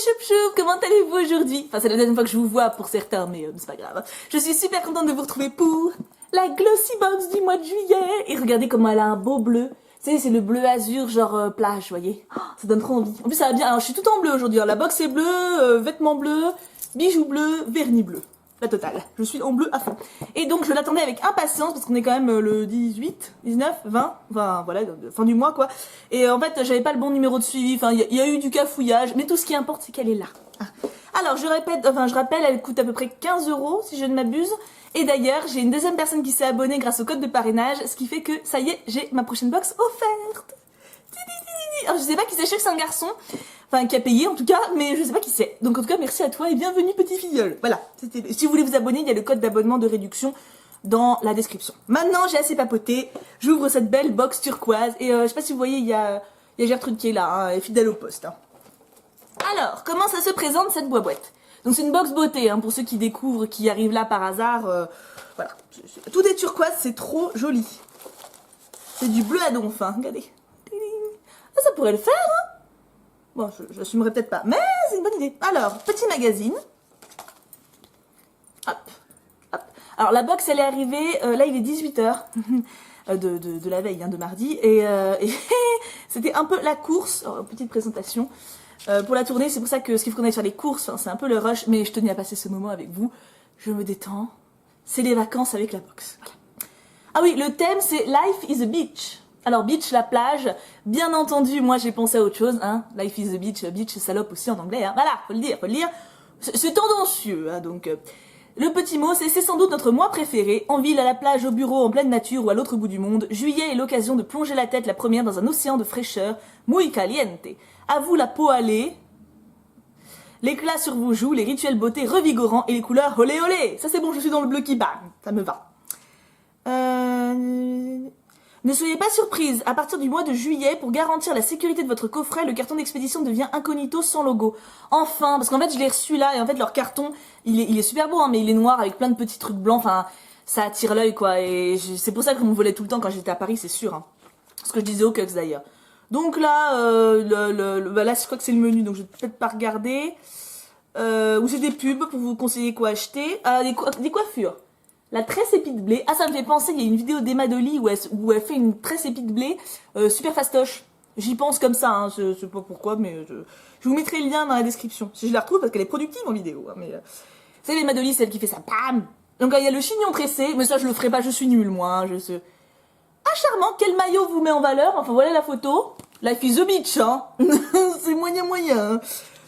choup choup, comment allez-vous aujourd'hui? Enfin, c'est la deuxième fois que je vous vois pour certains, mais c'est pas grave. Je suis super contente de vous retrouver pour la Glossy Box du mois de juillet. Et regardez comment elle a un beau bleu. Tu sais, c'est le bleu azur, genre plage, vous voyez. Oh, ça donne trop envie. En plus, ça va bien. Alors, je suis tout en bleu aujourd'hui. La box est bleue, vêtements bleus, bijoux bleus, vernis bleu. La totale. Je suis en bleu à fond. Et donc, je l'attendais avec impatience parce qu'on est quand même le 18, 19, 20, enfin, voilà, fin du mois, quoi. Et en fait, j'avais pas le bon numéro de suivi. Enfin, il y a eu du cafouillage. Mais tout ce qui importe, c'est qu'elle est là. Ah. Alors, je rappelle, elle coûte à peu près 15 € si je ne m'abuse. Et d'ailleurs, j'ai une deuxième personne qui s'est abonnée grâce au code de parrainage, ce qui fait que, ça y est, j'ai ma prochaine box offerte. Alors, je sais pas qui c'est, je sais que c'est un garçon, enfin, qui a payé en tout cas, mais je sais pas qui c'est. Donc, en tout cas, merci à toi et bienvenue, petit filleul. Voilà. Si vous voulez vous abonner, il y a le code d'abonnement de réduction dans la description. Maintenant, j'ai assez papoté, j'ouvre cette belle box turquoise, et je sais pas si vous voyez, il y a Gertrude qui est là, hein, elle est fidèle au poste. Hein. Alors, comment ça se présente cette boîte? Donc c'est une box beauté, hein, pour ceux qui découvrent, qui arrivent là par hasard. Voilà. Tout est turquoise, c'est trop joli. C'est du bleu à donf, hein, regardez. Ah, ça pourrait le faire, hein. Bon, j'assumerai peut-être pas, mais c'est une bonne idée. Alors, petit magazine. Hop, hop. Alors la box, elle est arrivée, là il est 18 h. De la veille, hein, de mardi. Et c'était un peu la course. Alors, petite présentation. Pour la tournée, c'est pour ça que ce qu'il faut qu'on aille faire les courses, enfin, c'est un peu le rush, mais je tenais à passer ce moment avec vous. Je me détends. C'est les vacances avec la box. Voilà. Ah oui, le thème c'est Life is a beach. Alors beach, la plage, bien entendu, moi j'ai pensé à autre chose, hein. Life is a beach, beach salope aussi en anglais, hein. Voilà, faut le dire, faut le dire. C'est tendancieux, hein, donc... Le petit mot, c'est sans doute notre mois préféré. En ville, à la plage, au bureau, en pleine nature ou à l'autre bout du monde, juillet est l'occasion de plonger la tête la première dans un océan de fraîcheur, muy caliente. À vous la peau allée, l'éclat sur vos joues, les rituels beauté revigorants et les couleurs olé olé. Ça c'est bon, je suis dans le bleu qui bat, ça me va. Ne soyez pas surprise, à partir du mois de juillet, pour garantir la sécurité de votre coffret, le carton d'expédition devient incognito sans logo. Enfin, parce qu'en fait je l'ai reçu là, et en fait leur carton, il est super beau, hein, mais il est noir avec plein de petits trucs blancs, enfin, ça attire l'œil quoi, et c'est pour ça qu'on me volait tout le temps quand j'étais à Paris, c'est sûr. Hein. Ce que je disais au Cux d'ailleurs. Donc là, bah là je crois que c'est le menu, donc je vais peut-être pas regarder. Ou c'est des pubs pour vous conseiller quoi acheter. Des coiffures. La tresse épi de blé. Ah, ça me fait penser, il y a une vidéo d'Emma Dolly où elle fait une tresse épi de blé super fastoche. J'y pense comme ça, hein, je sais pas pourquoi, mais je vous mettrai le lien dans la description. Si je la retrouve, parce qu'elle est productive en vidéo. Hein, mais c'est Emma Dolly, celle qui fait ça. Bam. Donc il y a le chignon tressé, mais ça je le ferai pas, je suis nulle moi. Hein, Ah charmant, quel maillot vous met en valeur? Enfin voilà la photo. Life is a beach, hein. C'est moyen.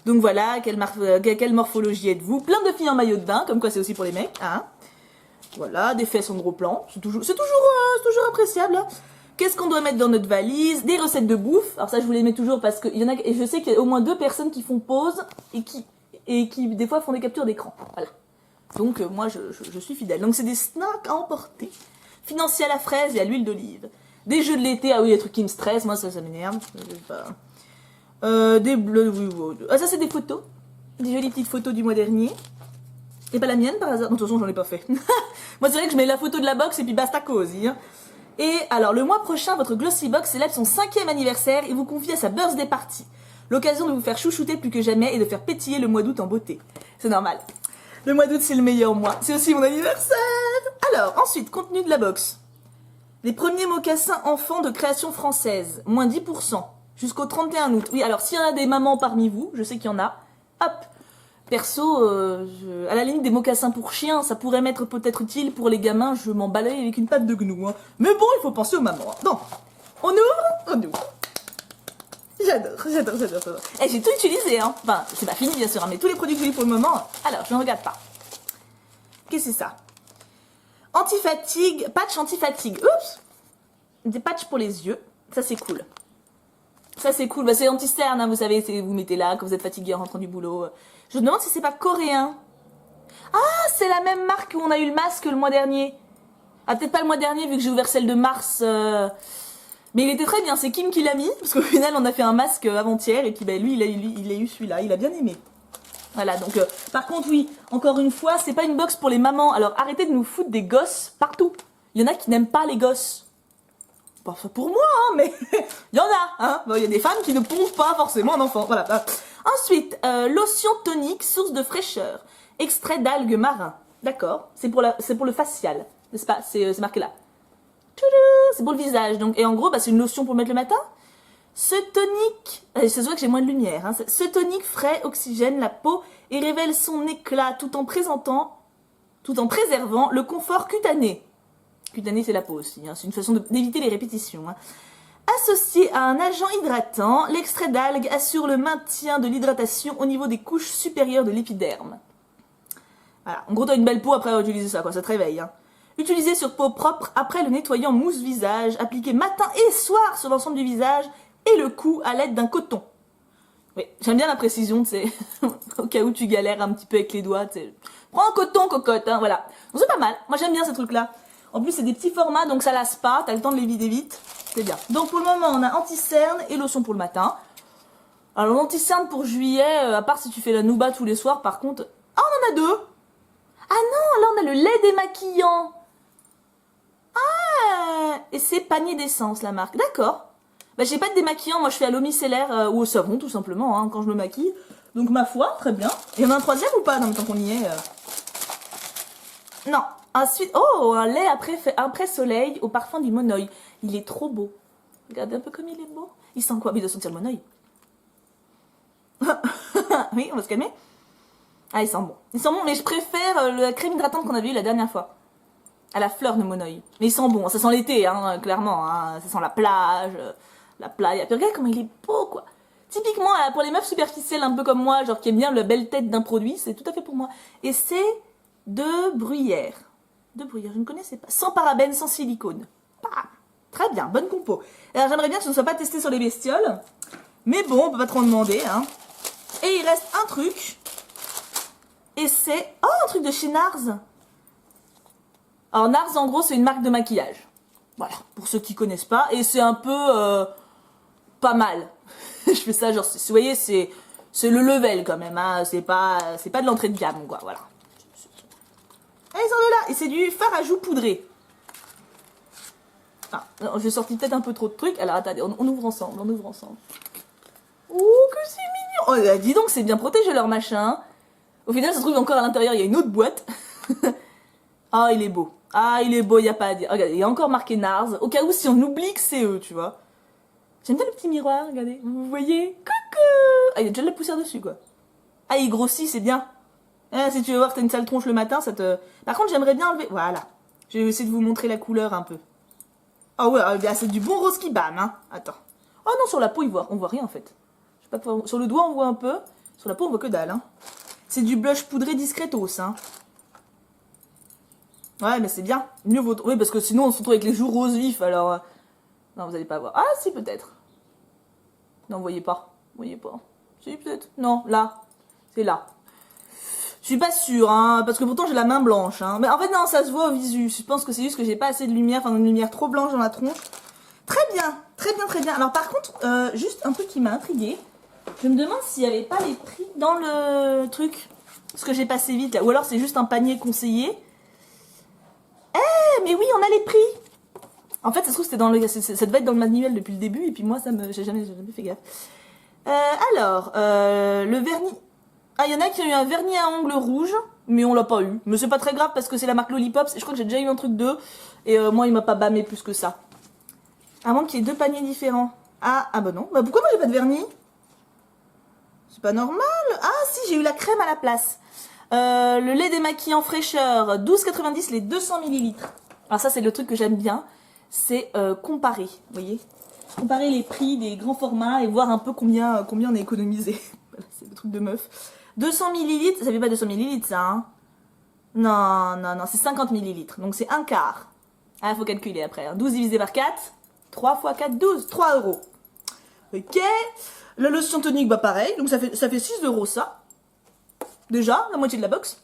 Donc voilà, quelle morphologie êtes-vous? Plein de filles en maillot de bain, comme quoi c'est aussi pour les mecs, hein. Voilà, des fesses en gros plan, c'est toujours appréciable. Hein. Qu'est-ce qu'on doit mettre dans notre valise? Des recettes de bouffe. Alors ça je vous les mets toujours parce que y en a, et je sais qu'il y a au moins 2 personnes qui font pause et qui des fois font des captures d'écran. Voilà. Donc moi je suis fidèle. Donc c'est des snacks à emporter. Financier à la fraise et à l'huile d'olive. Des jeux de l'été, ah oui, des trucs qui me stressent, moi ça m'énerve. Des bleus, oui. Ah ça c'est des photos. Des jolies petites photos du mois dernier. Et pas la mienne par hasard. Non, de toute façon j'en ai pas fait. Moi c'est vrai que je mets la photo de la box et puis basta cosy. Hein. Et alors le mois prochain, votre Glossy Box célèbre son 5e anniversaire et vous confie à sa birthday party. L'occasion de vous faire chouchouter plus que jamais et de faire pétiller le mois d'août en beauté. C'est normal. Le mois d'août c'est le meilleur mois. C'est aussi mon anniversaire. Alors, ensuite, contenu de la box. Les premiers mocassins enfants de création française, moins 10%, jusqu'au 31 août. Oui, alors s'il y en a des mamans parmi vous, je sais qu'il y en a, hop. Perso, à la limite des mocassins pour chiens, ça pourrait m'être peut-être utile pour les gamins, je m'en balaye avec une patte de gnou. Hein. Mais bon, il faut penser aux mamans. Hein. Donc, on ouvre. J'adore. Et j'ai tout utilisé, hein. Enfin, c'est pas fini bien sûr, hein, mais tous les produits que j'ai eu pour le moment. Alors, je ne regarde pas. Qu'est-ce que c'est ça? Anti-fatigue, patch anti-fatigue. Oups! Des patchs pour les yeux. Ça, c'est cool. Ça, c'est cool. Bah, c'est anti-cerne, hein, vous savez, vous mettez là quand vous êtes fatigué en rentrant du boulot. Je me demande si c'est pas coréen. Ah, c'est la même marque où on a eu le masque le mois dernier. Ah, peut-être pas le mois dernier, vu que j'ai ouvert celle de mars. Mais il était très bien. C'est Kim qui l'a mis. Parce qu'au final, on a fait un masque avant-hier. Et puis, bah, lui, il a eu celui-là. Il a bien aimé. Voilà, donc, par contre, oui, encore une fois, c'est pas une box pour les mamans. Alors, arrêtez de nous foutre des gosses partout. Il y en a qui n'aiment pas les gosses. Parfois pour moi, hein, mais il y en a, hein. Bon, il y a des femmes qui ne pondent pas forcément un enfant. Voilà. Ensuite, lotion tonique, source de fraîcheur. Extrait d'algues marins. D'accord, c'est pour le facial, n'est-ce pas? C'est marqué là. C'est pour le visage. Donc, et en gros, bah, c'est une lotion pour mettre le matin. Ce tonique, ça se voit que j'ai moins de lumière. Hein. Ce tonique frais oxygène la peau et révèle son éclat tout en préservant le confort cutané. Cutané, c'est la peau aussi. Hein. C'est une façon d'éviter les répétitions. Hein. Associé à un agent hydratant, l'extrait d'algues assure le maintien de l'hydratation au niveau des couches supérieures de l'épiderme. Voilà. En gros, t'as une belle peau après avoir utilisé ça, quoi. Ça te réveille. Hein. Utilisé sur peau propre après le nettoyant mousse visage, appliqué matin et soir sur l'ensemble du visage et le cou à l'aide d'un coton. Oui, j'aime bien la précision, tu sais, au cas où tu galères un petit peu avec les doigts, tu sais. Prends un coton, cocotte, hein, voilà. Donc c'est pas mal, moi j'aime bien ces trucs-là. En plus, c'est des petits formats, donc ça lasse pas, t'as le temps de les vider vite, c'est bien. Donc pour le moment, on a anti-cerne et lotion pour le matin. Alors l'anti-cerne pour juillet, à part si tu fais la nouba tous les soirs, par contre... Ah, on en a deux. Ah non, là on a le lait démaquillant. Ah, et c'est panier d'essence, la marque. D'accord. Bah, j'ai pas de démaquillant, moi je fais à l'eau micellaire ou au savon, tout simplement, hein, quand je me maquille. Donc ma foi, très bien. Il y en a un troisième ou pas? Non, mais tant qu'on y est... Non. Ensuite, oh, un lait après soleil au parfum du monoeil. Il est trop beau. Regardez un peu comme il est beau. Il sent quoi? Mais il doit sentir le monoeil. Oui, on va se calmer. Ah, il sent bon. Il sent bon, mais je préfère la crème hydratante qu'on avait eue la dernière fois. À la fleur de monoeil. Mais il sent bon, ça sent l'été, hein, clairement. Hein. Ça sent la plage, la playa. Puis regarde comment il est beau, quoi. Typiquement, pour les meufs superficielles un peu comme moi, genre qui aiment bien la belle tête d'un produit, c'est tout à fait pour moi. Et c'est de bruyère. De bruyère, je ne connaissais pas. Sans parabènes, sans silicone. Ah, très bien, bonne compo. Alors j'aimerais bien que ce ne soit pas testé sur les bestioles. Mais bon, on peut pas trop en demander, hein. Et il reste un truc. Et c'est... Oh, un truc de chez Nars. Alors Nars, en gros, c'est une marque de maquillage. Voilà, pour ceux qui connaissent pas. Et c'est un peu... pas mal. Je fais ça, genre, vous voyez, c'est le level quand même, hein. C'est pas de l'entrée de gamme, quoi, voilà. Allez, sors de là. Et c'est du fard à joues poudré. Ah, j'ai sorti peut-être un peu trop de trucs. Alors, attendez, on ouvre ensemble, Oh, que c'est mignon. Oh, bah, dis donc, c'est bien protégé leur machin. Au final, ça se trouve encore à l'intérieur, il y a une autre boîte. Ah, il est beau. Ah, il est beau, il n'y a pas à dire. Regardez, il y a encore marqué Nars. Au cas où, si on oublie que c'est eux, tu vois. J'aime bien le petit miroir, regardez. Vous voyez? Coucou. Ah, il y a déjà de la poussière dessus, quoi. Ah, il grossit, c'est bien. Ah, si tu veux voir que t'as une sale tronche le matin, ça te... Par contre, j'aimerais bien enlever... Voilà. Je vais essayer de vous montrer la couleur un peu. Ah ouais, c'est du bon rose qui bam, hein. Attends. Oh non, sur la peau, on voit rien, en fait. Je sais pas pouvoir... Sur le doigt, on voit un peu. Sur la peau, on voit que dalle, hein. C'est du blush poudré discretos, hein. Ouais, mais c'est bien. Mieux vaut... Oui, parce que sinon, on se retrouve avec les joues roses vifs, alors... Non, vous allez pas voir. Ah, si, peut-être. Non, vous voyez pas. Vous voyez pas. Si, peut-être. Non, là. C'est là. Je suis pas sûre, hein, parce que pourtant j'ai la main blanche, hein. Mais en fait, non, ça se voit au visu. Je pense que c'est juste que j'ai pas assez de lumière, enfin une lumière trop blanche dans la tronche. Très bien, très bien, très bien. Alors par contre, juste un truc qui m'a intriguée. Je me demande s'il y avait pas les prix dans le truc. Parce que j'ai passé vite, là. Ou alors c'est juste un panier conseillé. Eh, mais oui, on a les prix. En fait, ça se trouve, c'était dans le... ça devait être dans le manuel depuis le début, et puis moi, j'ai jamais fait gaffe. Alors, le vernis... Ah, il y en a qui ont eu un vernis à ongles rouge, mais on l'a pas eu. Mais c'est pas très grave parce que c'est la marque Lollipop. Je crois que j'ai déjà eu un truc d'eux. Et moi, il m'a pas bâmé plus que ça. À moins qu'il y ait deux paniers différents. Ah bah non. Bah pourquoi moi j'ai pas de vernis? C'est pas normal. Ah si, j'ai eu la crème à la place. Le lait démaquillant fraîcheur, 12,90 les 200 ml. Alors ça, c'est le truc que j'aime bien. C'est comparer, vous voyez. Comparer les prix des grands formats et voir un peu combien on a économisé. Voilà, c'est le truc de meuf. 200 ml, ça fait pas 200 ml ça, hein. Non, c'est 50 ml. Donc c'est un quart. Ah, faut calculer après. Hein. 12 divisé par 4. 3 fois 4, 12. 3 €. Ok. La lotion tonique, bah pareil. Donc ça fait 6 € ça. Déjà, la moitié de la box.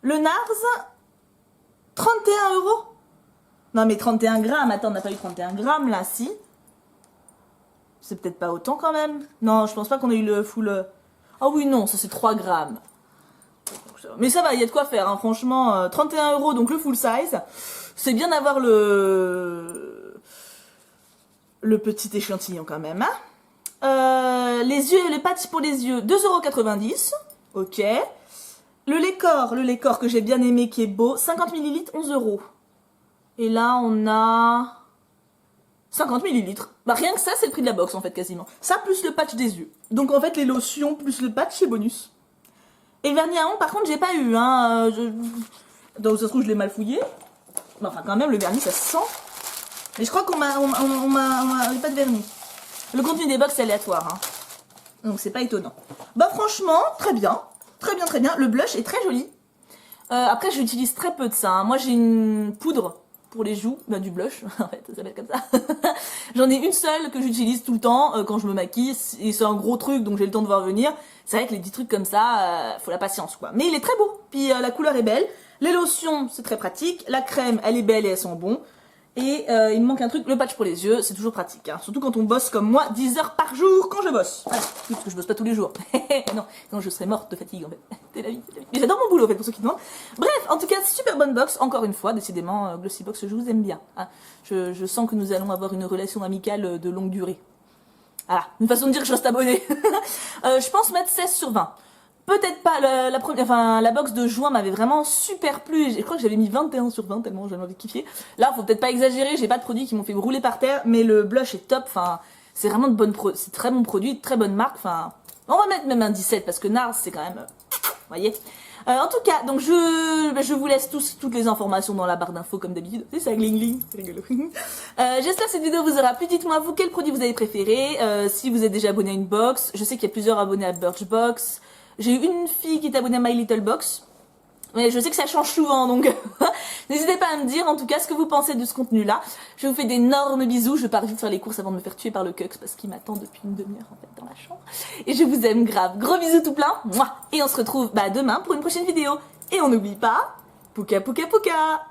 Le Nars, 31 €. Non mais 31 grammes. Attends, on n'a pas eu 31 grammes là, si. C'est peut-être pas autant quand même. Non, je pense pas qu'on ait eu le full... Ah oui, non, ça c'est 3 grammes. Mais ça va, il y a de quoi faire, hein. Franchement, 31 €, donc le full size. C'est bien d'avoir le petit échantillon quand même, hein. Les yeux et le patch pour les yeux, 2,90 €. Ok. Le lait corps que j'ai bien aimé, qui est beau, 50 ml, 11 €. Et là, on a 50 millilitres. Bah rien que ça, c'est le prix de la box en fait quasiment. Ça plus le patch des yeux. Donc en fait les lotions plus le patch c'est bonus. Et le vernis à ongles par contre j'ai pas eu hein. Donc ça se trouve je l'ai mal fouillé. Mais enfin quand même le vernis ça se sent. Mais je crois qu'on m'a pas de vernis. Le contenu des box c'est aléatoire hein. Donc c'est pas étonnant. Bah franchement très bien. Très bien très bien. Le blush est très joli. Après j'utilise très peu de ça hein. Moi j'ai une poudre pour les joues, bah du blush, en fait, ça s'appelle comme ça. J'en ai une seule que j'utilise tout le temps quand je me maquille, et c'est un gros truc, donc j'ai le temps de voir venir. C'est vrai que les petits trucs comme ça, faut la patience, quoi. Mais il est très beau, puis la couleur est belle. Les lotions, c'est très pratique. La crème, elle est belle et elles sont bon. Et il me manque un truc, le patch pour les yeux, c'est toujours pratique. Hein. Surtout quand on bosse comme moi, 10 heures par jour quand je bosse. Voilà, oui, parce que je bosse pas tous les jours. non, je serais morte de fatigue en fait. C'est la vie, c'est la vie. Mais j'adore mon boulot en fait, pour ceux qui demandent. Bref, en tout cas, super bonne box, encore une fois, décidément, Glossybox, je vous aime bien. Hein. Je sens que nous allons avoir une relation amicale de longue durée. Voilà, une façon de dire que je reste abonnée. Je pense mettre 16 sur 20. Peut-être pas, la box de juin m'avait vraiment super plu, je crois que j'avais mis 21 sur 20 tellement j'avais envie de kiffer. Là, faut peut-être pas exagérer, j'ai pas de produits qui m'ont fait rouler par terre, mais le blush est top, enfin, c'est vraiment c'est très bon produit, très bonne marque, enfin, on va mettre même un 17 parce que NARS c'est quand même, voyez. En tout cas, donc je vous laisse toutes les informations dans la barre d'infos comme d'habitude. C'est ça, gling gling, c'est rigolo. J'espère que cette vidéo vous aura plu. Dites-moi vous quel produit vous avez préféré, si vous êtes déjà abonné à une box. Je sais qu'il y a plusieurs abonnés à Birchbox. J'ai eu une fille qui est abonnée à My Little Box. Mais je sais que ça change souvent, donc n'hésitez pas à me dire en tout cas ce que vous pensez de ce contenu-là. Je vous fais d'énormes bisous. Je pars vite faire les courses avant de me faire tuer par le Cux parce qu'il m'attend depuis une demi-heure en fait dans la chambre. Et je vous aime grave. Gros bisous tout plein. Mouah. Et on se retrouve demain pour une prochaine vidéo. Et on n'oublie pas, pouka pouka pouka.